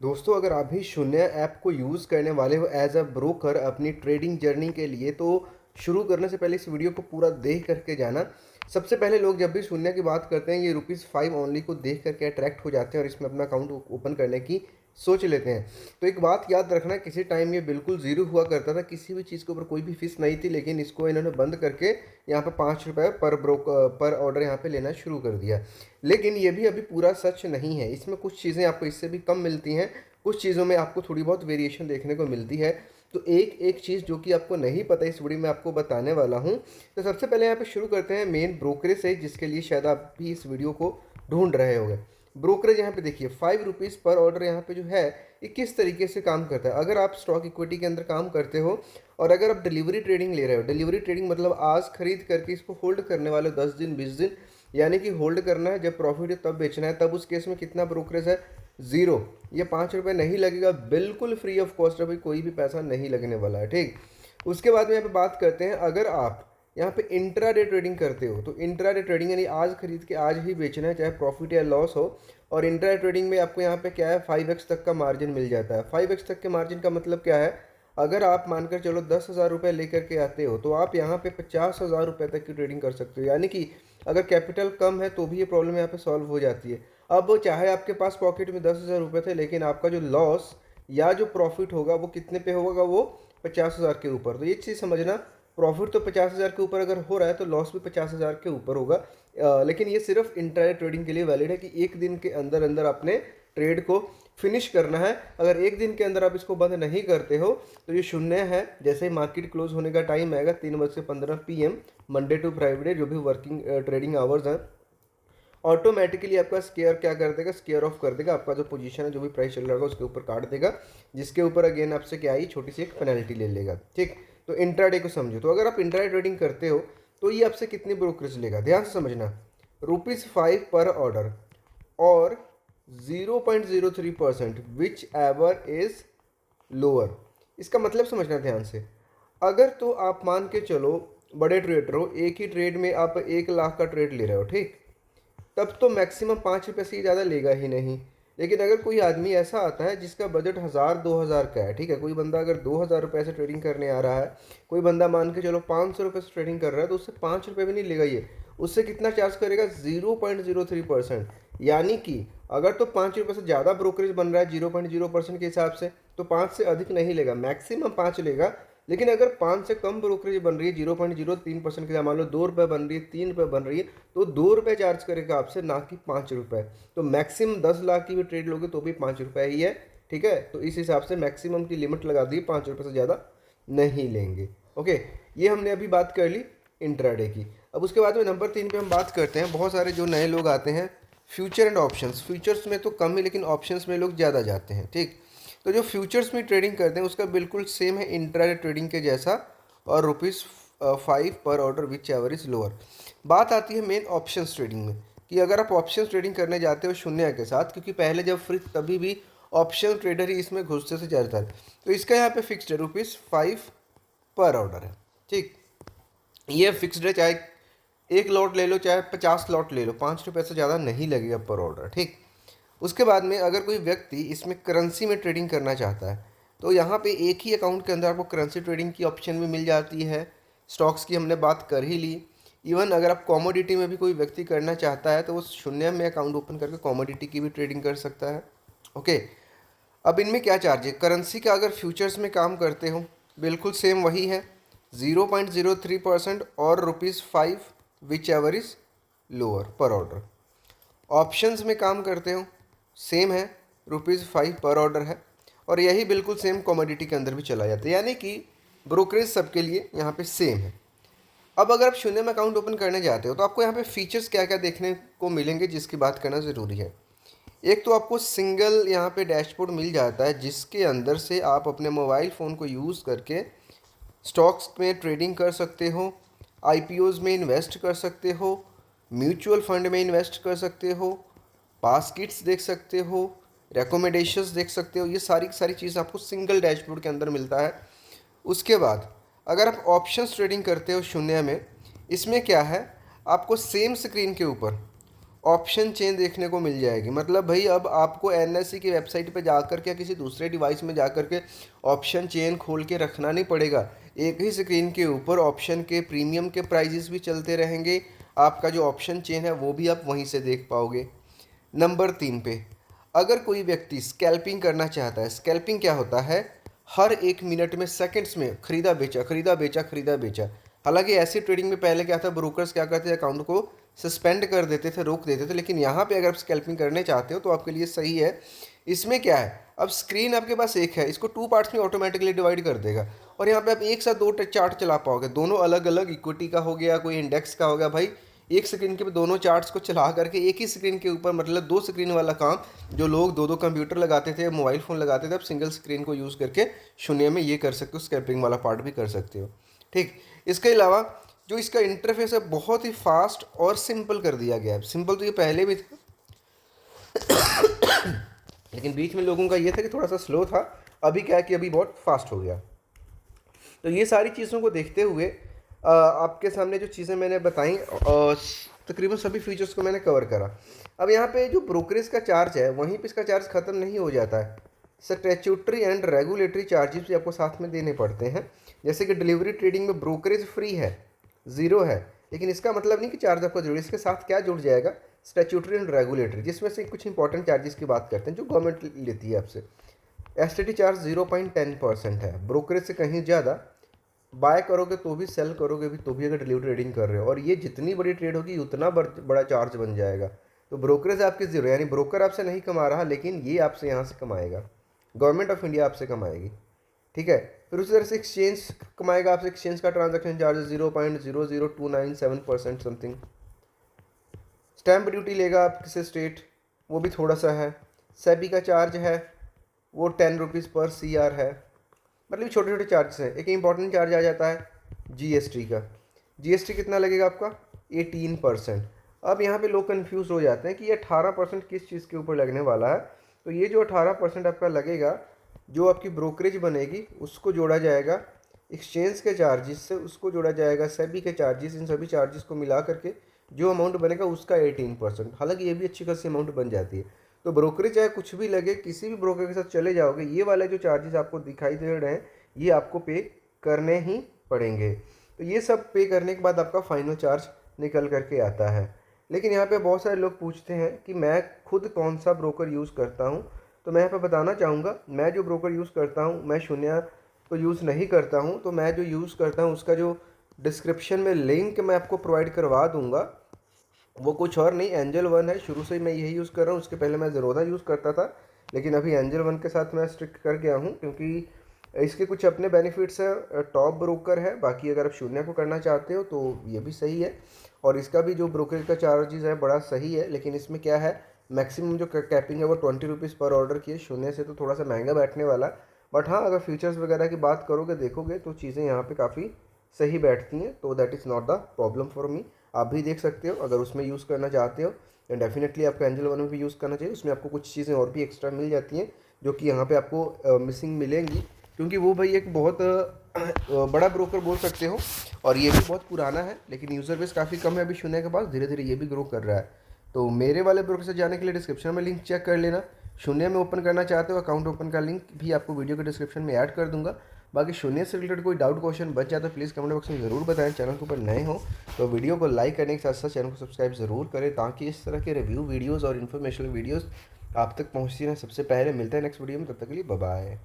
दोस्तों, अगर आप भी शून्य ऐप को यूज़ करने वाले हो एज अ ब्रोकर अपनी ट्रेडिंग जर्नी के लिए, तो शुरू करने से पहले इस वीडियो को पूरा देख करके जाना। सबसे पहले लोग जब भी शून्य की बात करते हैं, ये ₹5 ओनली को देख करके अट्रैक्ट हो जाते हैं और इसमें अपना अकाउंट ओपन करने की सोच लेते हैं। तो एक बात याद रखना, किसी टाइम ये बिल्कुल ज़ीरो हुआ करता था, किसी भी चीज़ के ऊपर कोई भी फीस नहीं थी, लेकिन इसको इन्होंने बंद करके यहाँ पे ₹5 पर ऑर्डर यहाँ पे लेना शुरू कर दिया। लेकिन ये भी अभी पूरा सच नहीं है, इसमें कुछ चीज़ें आपको इससे भी कम मिलती हैं, कुछ चीज़ों में आपको थोड़ी बहुत वेरिएशन देखने को मिलती है। तो एक एक चीज़ जो कि आपको नहीं पता, इस वीडियो में आपको बताने वाला हूँ। तो सबसे पहले यहाँ पे शुरू करते हैं मेन ब्रोकरेज से, जिसके लिए शायद आप भी इस वीडियो को ढूंढ रहे होंगे। ब्रोकरेज यहाँ पे देखिए, ₹5 पर ऑर्डर यहाँ पे जो है, ये किस तरीके से काम करता है। अगर आप स्टॉक इक्विटी के अंदर काम करते हो और अगर आप डिलीवरी ट्रेडिंग ले रहे हो, डिलीवरी ट्रेडिंग मतलब आज खरीद करके इसको होल्ड करने वाले 10 दिन 20 दिन, यानी कि होल्ड करना है, जब प्रॉफिट है तब बेचना है, तब उस केस में कितना ब्रोकरेज है? ज़ीरो। ये ₹5 नहीं लगेगा, बिल्कुल फ्री ऑफ कॉस्ट है भाई, कोई भी पैसा नहीं लगने वाला है, ठीक। उसके बाद में यहाँ पे बात करते हैं, अगर आप यहाँ पे इंट्राडे ट्रेडिंग करते हो, तो इंट्राडे ट्रेडिंग यानी आज खरीद के आज ही बेचना है, चाहे प्रॉफिट या लॉस हो। और इंट्राडे ट्रेडिंग में आपको यहाँ पे क्या है, 5x तक का मार्जिन मिल जाता है। 5x तक के मार्जिन का मतलब क्या है? अगर आप मानकर चलो 10,000 रुपये लेकर के आते हो, तो आप यहाँ पे 50,000 रुपये तक की ट्रेडिंग कर सकते हो। यानी कि अगर कैपिटल कम है तो भी ये प्रॉब्लम यहाँ पे सॉल्व हो जाती है। अब चाहे आपके पास पॉकेट में 10,000 रुपये थे, लेकिन आपका जो लॉस या जो प्रॉफिट होगा वो कितने पे होगा? वो 50,000 के ऊपर। तो ये चीज़ समझना, प्रॉफिट तो 50,000 के ऊपर अगर हो रहा है तो लॉस भी 50,000 के ऊपर होगा। लेकिन ये सिर्फ इंट्राडे ट्रेडिंग के लिए वैलिड है कि एक दिन के अंदर अंदर अपने ट्रेड को फिनिश करना है। अगर एक दिन के अंदर आप इसको बंद नहीं करते हो तो ये शून्य है। जैसे ही मार्केट क्लोज होने का टाइम आएगा 3:15 PM, मंडे टू फ्राइडे, जो भी वर्किंग ट्रेडिंग आवर्स हैं, ऑटोमेटिकली आपका स्केयर क्या कर देगा? स्केयर ऑफ कर देगा। आपका जो पोजीशन है, जो भी प्राइस चल रहा होगा उसके ऊपर काट देगा, जिसके ऊपर अगेन आपसे क्या आई, छोटी सी एक पेनल्टी ले लेगा, ठीक। तो इंट्राडे को समझो। तो अगर आप इंट्राडे ट्रेडिंग करते हो तो ये आपसे कितनी ब्रोकरेज लेगा? ध्यान से समझना, ₹5 पर ऑर्डर और 0.03% विच एवर इज लोअर। इसका मतलब समझना ध्यान से। अगर तो आप मान के चलो बड़े ट्रेडर हो, एक ही ट्रेड में आप 1 लाख का ट्रेड ले रहे हो, ठीक, तब तो मैक्सिमम ₹5 से ज़्यादा लेगा ही नहीं। लेकिन अगर कोई आदमी ऐसा आता है जिसका बजट 1,000-2,000 का है, ठीक है, कोई बंदा अगर ₹2,000 से ट्रेडिंग करने आ रहा है, कोई बंदा मान के चलो ₹500 से ट्रेडिंग कर रहा है, तो उससे ₹5 भी नहीं लेगा ये। उससे कितना चार्ज करेगा? 0.03%। यानी कि अगर तो ₹5 से ज़्यादा ब्रोकरेज बन रहा है 0.0% के हिसाब से, तो 5 से अधिक नहीं लेगा, मैक्सिमम 5 लेगा। लेकिन अगर 5 से कम ब्रोकरेज बन रही है 0.03% के, मान लो ₹2 बन रही है, ₹3 बन रही है, तो ₹2 चार्ज करेगा आपसे, ना कि ₹5। तो मैक्सिमम 10 लाख की भी ट्रेड लोगे तो भी ₹5 ही है, ठीक है। तो इस हिसाब से मैक्सिमम की लिमिट लगा दी, ₹5 से ज़्यादा नहीं लेंगे। ओके, ये हमने अभी बात कर ली इंट्राडे की। अब उसके बाद में नंबर 3 पे हम बात करते हैं। बहुत सारे जो नए लोग आते हैं, फ्यूचर एंड ऑप्शंस। फ्यूचर्स में तो कम ही, लेकिन ऑप्शंस में लोग ज़्यादा जाते हैं, ठीक। तो जो फ्यूचर्स में ट्रेडिंग करते हैं उसका बिल्कुल सेम है इंट्राडे ट्रेडिंग के जैसा, और ₹5 पर order which ever is lower. बात आती है मेन ऑप्शंस ट्रेडिंग में, कि अगर आप ऑप्शंस ट्रेडिंग करने जाते हो शून्य के साथ, क्योंकि पहले जब फ्री तभी भी ऑप्शन ट्रेडर ही इसमें घुसते से ज़्यादा है, तो इसका यहाँ पे फिक्स्ड है ₹5 पर ऑर्डर है, ठीक। ये फिक्स्ड है, चाहे एक लॉट ले लो चाहे 50 लॉट ले लो, ₹5 से ज़्यादा नहीं लगेगा पर ऑर्डर, ठीक। उसके बाद में अगर कोई व्यक्ति इसमें करेंसी में ट्रेडिंग करना चाहता है, तो यहाँ पे एक ही अकाउंट के अंदर आपको करेंसी ट्रेडिंग की ऑप्शन भी मिल जाती है। स्टॉक्स की हमने बात कर ही ली। इवन अगर आप कॉमोडिटी में भी कोई व्यक्ति करना चाहता है तो वो शून्य में अकाउंट ओपन करके कॉमोडिटी की भी ट्रेडिंग कर सकता है। ओके, अब इनमें क्या चार्ज है? करेंसी का अगर फ्यूचर्स में काम करते हो, बिल्कुल सेम वही है, 0.03% और ₹5 विच एवर इज लोअर पर ऑर्डर। ऑप्शंस में काम करते हो, सेम है, ₹5 पर ऑर्डर है, और यही बिल्कुल सेम कमोडिटी के अंदर भी चला जाता है, यानी कि ब्रोकरेज सबके लिए यहाँ पे सेम है। अब अगर आप शून्य में अकाउंट ओपन करने जाते हो तो आपको यहाँ पे फीचर्स क्या क्या देखने को मिलेंगे, जिसकी बात करना ज़रूरी है। एक तो आपको सिंगल यहाँ पे डैशबोर्ड मिल जाता है, जिसके अंदर से आप अपने मोबाइल फ़ोन को यूज़ करके स्टॉक्स में ट्रेडिंग कर सकते हो, आईपीओज में इन्वेस्ट कर सकते हो, म्यूचुअल फंड में इन्वेस्ट कर सकते हो, बास्केट्स देख सकते हो, रिकमेंडेशंस देख सकते हो। ये सारी की सारी चीज़ आपको सिंगल डैशबोर्ड के अंदर मिलता है। उसके बाद अगर आप ऑप्शंस ट्रेडिंग करते हो शून्य में, इसमें क्या है, आपको सेम स्क्रीन के ऊपर ऑप्शन चेन देखने को मिल जाएगी। मतलब भाई अब आपको एनएससी की वेबसाइट पे जाकर के या किसी दूसरे डिवाइस में जाकर के ऑप्शन चेन खोल के रखना नहीं पड़ेगा। एक ही स्क्रीन के ऊपर ऑप्शन के प्रीमियम के प्राइजेस भी चलते रहेंगे, आपका जो ऑप्शन चेन है वो भी आप वहीं से देख पाओगे। नंबर 3 पे, अगर कोई व्यक्ति स्कैल्पिंग करना चाहता है, स्कैल्पिंग क्या होता है, हर 1 मिनट में सेकंड्स में खरीदा बेचा खरीदा बेचा खरीदा बेचा। हालांकि ऐसी ट्रेडिंग में पहले क्या था, ब्रोकर्स क्या करते थे, अकाउंट को सस्पेंड कर देते थे, रोक देते थे, लेकिन यहाँ पे अगर आप स्कैल्पिंग करने चाहते हो तो आपके लिए सही है। इसमें क्या है, अब स्क्रीन आपके पास एक है, इसको 2 पार्ट्स में ऑटोमेटिकली डिवाइड कर देगा और यहाँ पे आप एक साथ 2 चार्ट चला पाओगे, दोनों अलग अलग, इक्विटी का हो गया, कोई इंडेक्स का हो गया। भाई एक स्क्रीन के दोनों चार्ट्स को चला करके एक ही स्क्रीन के ऊपर, मतलब 2 स्क्रीन वाला काम जो लोग 2 कंप्यूटर लगाते थे, मोबाइल फ़ोन लगाते थे, अब सिंगल स्क्रीन को यूज़ करके शून्य में ये कर सकते हो, स्कैल्पिंग वाला पार्ट भी कर सकते हो। ठीक, इसके अलावा जो इसका इंटरफेस है बहुत ही फास्ट और सिंपल कर दिया गया है। सिंपल तो ये पहले भी था लेकिन बीच में लोगों का ये था कि थोड़ा सा स्लो था, अभी क्या है कि अभी बहुत फास्ट हो गया। तो ये सारी चीज़ों को देखते हुए आपके सामने जो चीज़ें मैंने बताई, तकरीबन सभी फीचर्स को मैंने कवर करा। अब यहाँ पे जो ब्रोकरेज का चार्ज है वहीं पे इसका चार्ज ख़त्म नहीं हो जाता है, स्टैट्यूटरी एंड रेगुलेटरी चार्जेस भी आपको साथ में देने पड़ते हैं। जैसे कि डिलीवरी ट्रेडिंग में ब्रोकरेज फ्री है, ज़ीरो है, लेकिन इसका मतलब नहीं कि चार्ज आपको जरूरी, इसके साथ क्या जुड़ जाएगा, स्टैट्यूटरी एंड रेगुलेटरी, जिसमें से कुछ इंपॉर्टेंट चार्जेस की बात करते हैं जो गवर्नमेंट लेती है आपसे। एसटीटी चार्ज 0.10% है, ब्रोकरेज से कहीं ज़्यादा। बाय करोगे तो भी, सेल करोगे भी तो भी, अगर डिलीवरी ट्रेडिंग कर रहे हो, और ये जितनी बड़ी ट्रेड होगी उतना बड़ा चार्ज बन जाएगा। तो ब्रोकरेज आपकी जीरो, यानी ब्रोकर आपसे नहीं कमा रहा, लेकिन ये आपसे यहाँ से कमाएगा, गवर्नमेंट ऑफ इंडिया आपसे कमाएगी। ठीक है, फिर उसी तरह से एक्सचेंज कमाएगा आपसे, एक्सचेंज का transaction charge 0.00297% something. Stamp duty लेगा आपसे स्टेट, वो भी थोड़ा सा है। सेबी का चार्ज है वो 10 रुपीज़ पर CR है। मतलब छोटे छोटे चार्जेस हैं। एक इंपॉर्टेंट चार्ज आ जाता है GST का। GST कितना लगेगा आपका, 18%। अब यहाँ पे लोग कंफ्यूज हो जाते हैं कि ये 18% किस चीज़ के ऊपर लगने वाला है। तो ये जो 18% आपका लगेगा, जो आपकी ब्रोकरेज बनेगी उसको जोड़ा जाएगा एक्सचेंज के चार्जेस से, उसको जोड़ा जाएगा सेबी के चार्जेस, इन सभी चार्जेस को मिला करके जो अमाउंट बनेगा उसका 18%। हालांकि ये भी अच्छी खासी अमाउंट बन जाती है। तो ब्रोकरेज चाहे कुछ भी लगे, किसी भी ब्रोकर के साथ चले जाओगे, ये वाले जो चार्जेस आपको दिखाई दे रहे हैं ये आपको पे करने ही पड़ेंगे। तो ये सब पे करने के बाद आपका फाइनल चार्ज निकल करके आता है। लेकिन यहाँ पे बहुत सारे लोग पूछते हैं कि मैं खुद कौन सा ब्रोकर यूज़ करता हूँ। तो मैं यहाँ पे बताना चाहूँगा, मैं जो ब्रोकर यूज़ करता हूँ, मैं शून्य तो यूज़ नहीं करता हूँ। तो मैं जो यूज़ करता हूँ उसका जो डिस्क्रिप्शन में लिंक मैं आपको प्रोवाइड करवा दूँगा, वो कुछ और नहीं, एंजल वन है। शुरू से ही मैं यही यूज़ कर रहा हूँ। उसके पहले मैं ज़ेरोधा यूज़ करता था, लेकिन अभी एंजल वन के साथ मैं स्टिक कर गया हूँ, क्योंकि इसके कुछ अपने बेनिफिट्स हैं। टॉप ब्रोकर है, बाकी अगर आप शून्य को करना चाहते हो तो ये भी सही है। और इसका भी जो ब्रोकरेज का चार्जेस है बड़ा सही है, लेकिन इसमें क्या है, मैक्सिमम जो कैपिंग है वो 20 रुपीज़ पर ऑर्डर की है। शून्य से तो थोड़ा सा महंगा बैठने वाला, बट हाँ अगर फीचर्स वगैरह की बात करोगे, देखोगे तो चीज़ें यहाँ पे काफ़ी सही बैठती हैं। तो that is not the problem for me. आप भी देख सकते हो, अगर उसमें यूज़ करना चाहते हो तो डेफिनेटली आपको एंजल वन में भी यूज़ करना चाहिए। उसमें आपको कुछ चीज़ें और भी एक्स्ट्रा मिल जाती हैं जो कि यहाँ पे आपको मिसिंग मिलेंगी, क्योंकि वो भाई एक बहुत बड़ा ब्रोकर बोल सकते हो, और ये भी बहुत पुराना है, लेकिन यूज़र बेस काफ़ी कम है अभी शून्य के पास। धीरे धीरे ये भी ग्रो कर रहा है। तो मेरे वाले ब्रोकर से जाने के लिए डिस्क्रिप्शन में लिंक चेक कर लेना। शून्य में ओपन करना चाहते हो अकाउंट, ओपन का लिंक भी आपको वीडियो के डिस्क्रिप्शन में ऐड कर दूंगा। बाकी शून्य से रिलेटेड कोई डाउट क्वेश्चन बच जाए तो प्लीज़ कमेंट बॉक्स में ज़रूर बताएं। चैनल के ऊपर नए हो तो वीडियो को लाइक करने के साथ साथ चैनल को सब्सक्राइब ज़रूर करें, ताकि इस तरह के रिव्यू वीडियोज़ और इन्फॉर्मेशनल वीडियोज़ आप तक पहुँचती रहें सबसे पहले। मिलते हैं नेक्स्ट वीडियो में, तब तक के लिए बाय बाय।